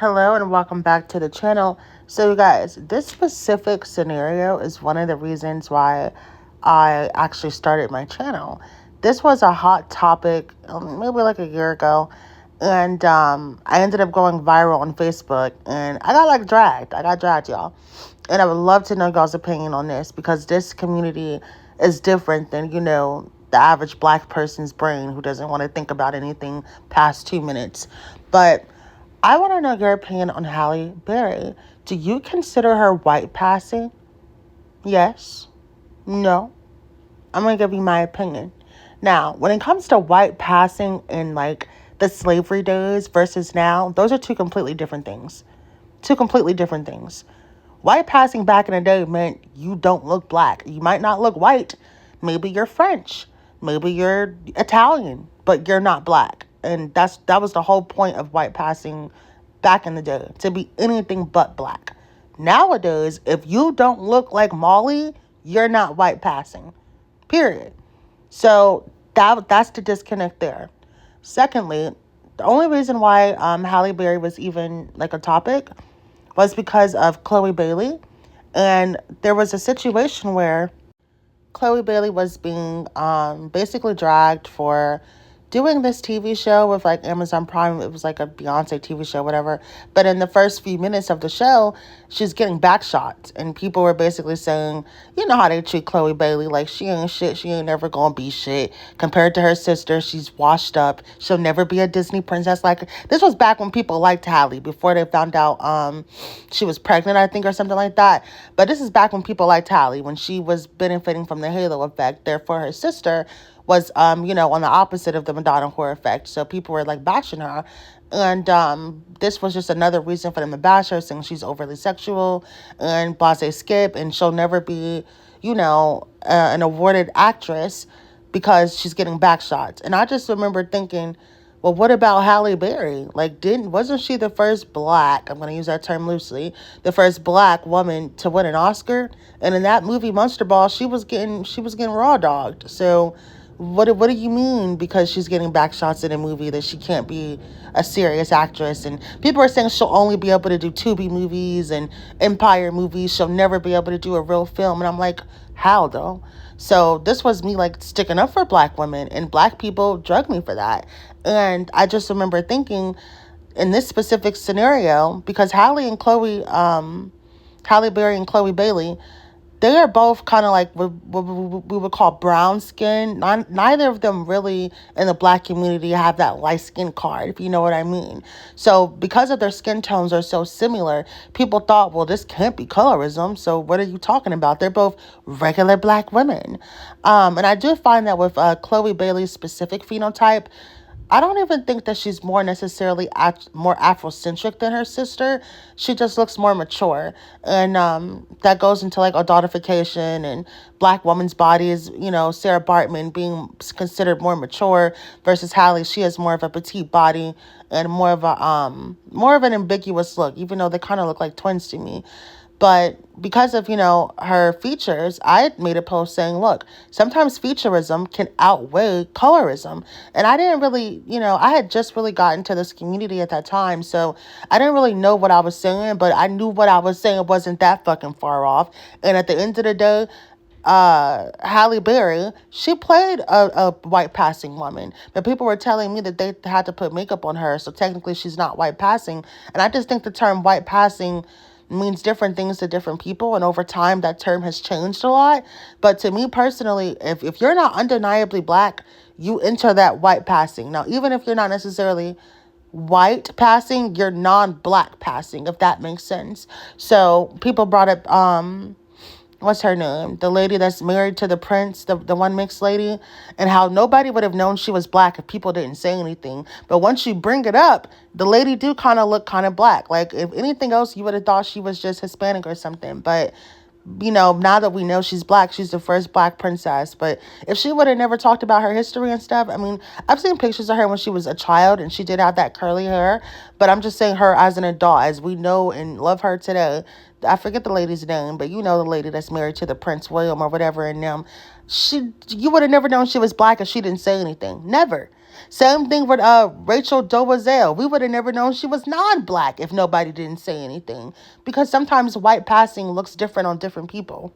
Hello and welcome back to the channel. So you guys, this specific scenario is one of the reasons why I actually started my channel. This was a hot topic maybe like a year ago, and I ended up going viral on Facebook, and I got dragged. I got dragged, y'all. And I would love to know y'all's opinion on this because this community is different than, the average black person's brain who doesn't want to think about anything past 2 minutes. But I want to know your opinion on Halle Berry. Do you consider her white passing? Yes? No? I'm going to give you my opinion. Now, when it comes to white passing in the slavery days versus now, those are two completely different things. Two completely different things. White passing back in the day meant you don't look black. You might not look white. Maybe you're French. Maybe you're Italian, but you're not black. And that was the whole point of white passing back in the day, to be anything but black. Nowadays, if you don't look like Molly, you're not white passing. Period. So that's the disconnect there. Secondly, the only reason why Halle Berry was even a topic was because of Chloe Bailey. And there was a situation where Chloe Bailey was being basically dragged for doing this TV show with Amazon Prime. It was a Beyonce TV show, whatever. But in the first few minutes of the show, she's getting back shots. And people were basically saying, you know how they treat Chloe Bailey. She ain't shit. She ain't never gonna be shit. Compared to her sister, she's washed up. She'll never be a Disney princess like her. This was back when people liked Halle, before they found out she was pregnant, I think, or something like that. But this is back when people liked Halle, when she was benefiting from the halo effect. Therefore, her sister was, on the opposite of the Madonna whore effect. So people were bashing her. And this was just another reason for them to bash her, saying she's overly sexual and blase skip, and she'll never be, an awarded actress because she's getting back shots. And I just remember thinking, well, what about Halle Berry? Wasn't she the first black, I'm going to use that term loosely, the first black woman to win an Oscar? And in that movie, Monster Ball, she was getting raw dogged. So what do you mean because she's getting back shots in a movie that she can't be a serious actress? And people are saying she'll only be able to do Tubi movies and Empire movies. She'll never be able to do a real film. And I'm like, how though? So this was me sticking up for black women, and black people drug me for that. And I just remember thinking, in this specific scenario, because Halle Berry and Chloe Bailey, they are both kind of what we would call brown skin. Neither of them really in the black community have that light skin card, if you know what I mean. So because of their skin tones are so similar, people thought, well, this can't be colorism. So what are you talking about? They're both regular black women. And I do find that with Chloe Bailey's specific phenotype, I don't even think that she's more necessarily more Afrocentric than her sister. She just looks more mature. And that goes into adultification and black woman's bodies. Sarah Bartman being considered more mature versus Halle. She has more of a petite body and more of an ambiguous look, even though they kind of look like twins to me. But because of, her features, I had made a post saying, look, sometimes featureism can outweigh colorism. And I didn't really, I had just really gotten to this community at that time. So I didn't really know what I was saying, but I knew what I was saying wasn't that fucking far off. And at the end of the day, Halle Berry, she played a white passing woman, but people were telling me that they had to put makeup on her. So technically she's not white passing. And I just think the term white passing means different things to different people, and over time that term has changed a lot. But to me personally, if you're not undeniably black, you enter that white passing. Now, even if you're not necessarily white passing, you're non-black passing, if that makes sense. So people brought up what's her name? The lady that's married to the prince, the one mixed lady, and how nobody would have known she was black if people didn't say anything. But once you bring it up, the lady do kind of look kind of black. If anything else, you would have thought she was just Hispanic or something. But, now that we know she's black, she's the first black princess. But if she would have never talked about her history and stuff, I've seen pictures of her when she was a child, and she did have that curly hair. But I'm just saying her as an adult, as we know and love her today. I forget the lady's name, but the lady that's married to the Prince William or whatever, and you would have never known she was black if she didn't say anything. Never. Same thing with Rachel Dolezal. We would have never known she was non-black if nobody didn't say anything. Because sometimes white passing looks different on different people.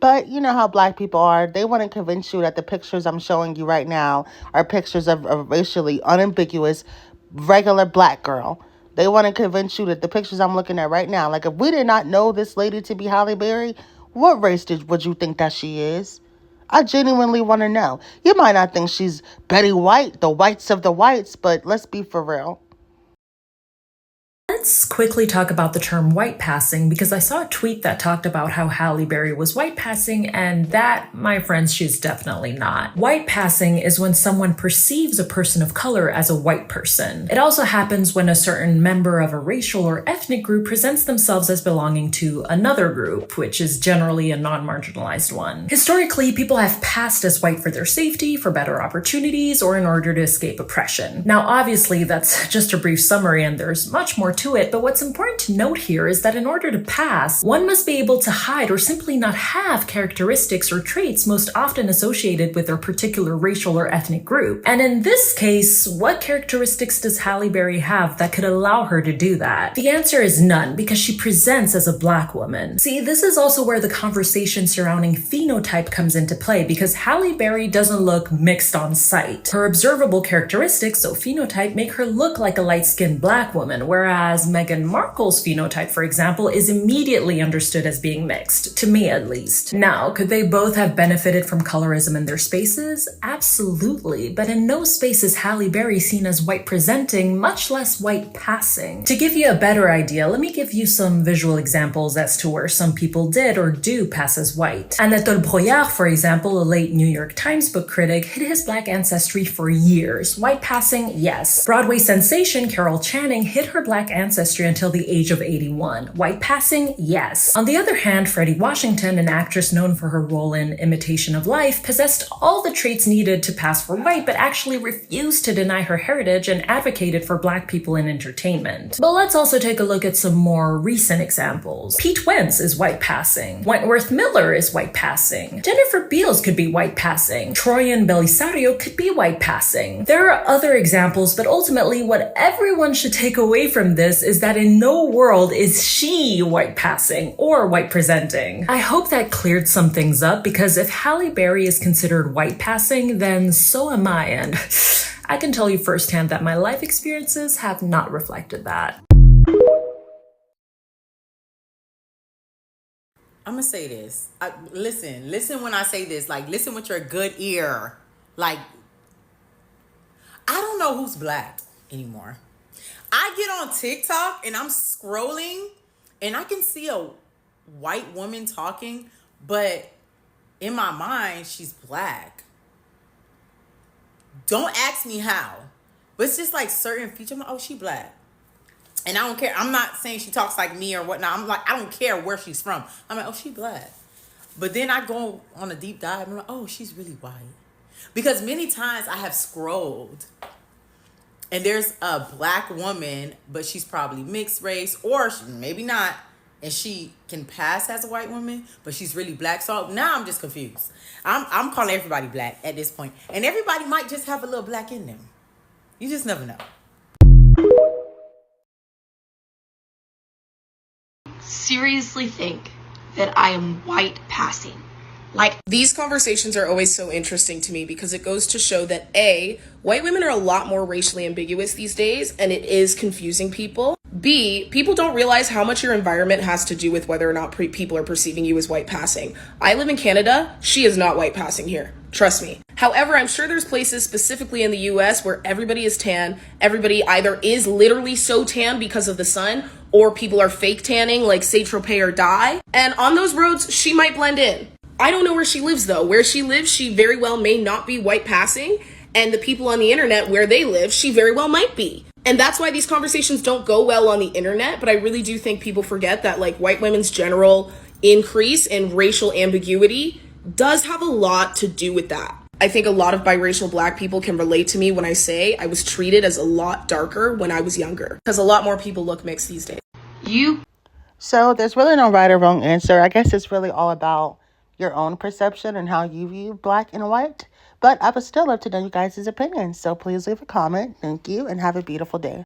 But you know how black people are. They want to convince you that the pictures I'm showing you right now are pictures of a racially unambiguous, regular black girl. They want to convince you that the pictures I'm looking at right now, like if we did not know this lady to be Halle Berry, what race would you think that she is? I genuinely want to know. You might not think she's Betty White, the whites of the whites, but let's be for real. Let's quickly talk about the term white passing, because I saw a tweet that talked about how Halle Berry was white passing, and that, my friends, she's definitely not. White passing is when someone perceives a person of color as a white person. It also happens when a certain member of a racial or ethnic group presents themselves as belonging to another group, which is generally a non-marginalized one. Historically, people have passed as white for their safety, for better opportunities, or in order to escape oppression. Now, obviously, that's just a brief summary, and there's much more to it, but what's important to note here is that in order to pass, one must be able to hide or simply not have characteristics or traits most often associated with their particular racial or ethnic group. And in this case, what characteristics does Halle Berry have that could allow her to do that? The answer is none, because she presents as a black woman. See, this is also where the conversation surrounding phenotype comes into play, because Halle Berry doesn't look mixed on sight. Her observable characteristics, so phenotype, make her look like a light-skinned black woman, whereas Meghan Markle's phenotype, for example, is immediately understood as being mixed, to me at least. Now, could they both have benefited from colorism in their spaces? Absolutely, but in no space is Halle Berry seen as white presenting, much less white passing. To give you a better idea, let me give you some visual examples as to where some people did or do pass as white. Anatole Brouillard, for example, a late New York Times book critic, hid his black ancestry for years. White passing, yes. Broadway sensation Carol Channing hid her black ancestry until the age of 81. White passing, yes. On the other hand, Freddie Washington, an actress known for her role in Imitation of Life, possessed all the traits needed to pass for white, but actually refused to deny her heritage and advocated for black people in entertainment. But let's also take a look at some more recent examples. Pete Wentz is white passing. Wentworth Miller is white passing. Jennifer Beals could be white passing. Troyan Belisario could be white passing. There are other examples, but ultimately what everyone should take away from this is that in no world is she white passing or white presenting. I hope that cleared some things up, because if Halle Berry is considered white passing, then so am I, and I can tell you firsthand that my life experiences have not reflected that. I'm gonna say this. Listen when I say this. Like, listen with your good ear. Like, I don't know who's black anymore. I get on TikTok and I'm scrolling and I can see a white woman talking, but in my mind, she's black. Don't ask me how, but it's just like certain features. I'm like, oh, she black. And I don't care. I'm not saying she talks like me or whatnot. I'm like, I don't care where she's from. I'm like, oh, she black. But then I go on a deep dive and I'm like, oh, she's really white. Because many times I have scrolled and there's a black woman, but she's probably mixed race or maybe not. And she can pass as a white woman, but she's really black. So now I'm just confused. I'm calling everybody black at this point. And everybody might just have a little black in them. You just never know. Seriously think that I am white passing. Like, these conversations are always so interesting to me because it goes to show that A, white women are a lot more racially ambiguous these days, and it is confusing people. B, people don't realize how much your environment has to do with whether or not people are perceiving you as white passing. I live in Canada. She is not white passing here. Trust me. However, I'm sure there's places specifically in the US where everybody is tan. Everybody either is literally so tan because of the sun, or people are fake tanning like Saint-Tropez or dye. And on those roads, she might blend in. I don't know where she lives though. Where she lives, she very well may not be white passing. And the people on the internet where they live, she very well might be. And that's why these conversations don't go well on the internet. But I really do think people forget that like white women's general increase in racial ambiguity does have a lot to do with that. I think a lot of biracial black people can relate to me when I say I was treated as a lot darker when I was younger. Because a lot more people look mixed these days. So there's really no right or wrong answer. I guess it's really all about your own perception and how you view black and white. But I would still love to know you guys' opinions. So please leave a comment. Thank you and have a beautiful day.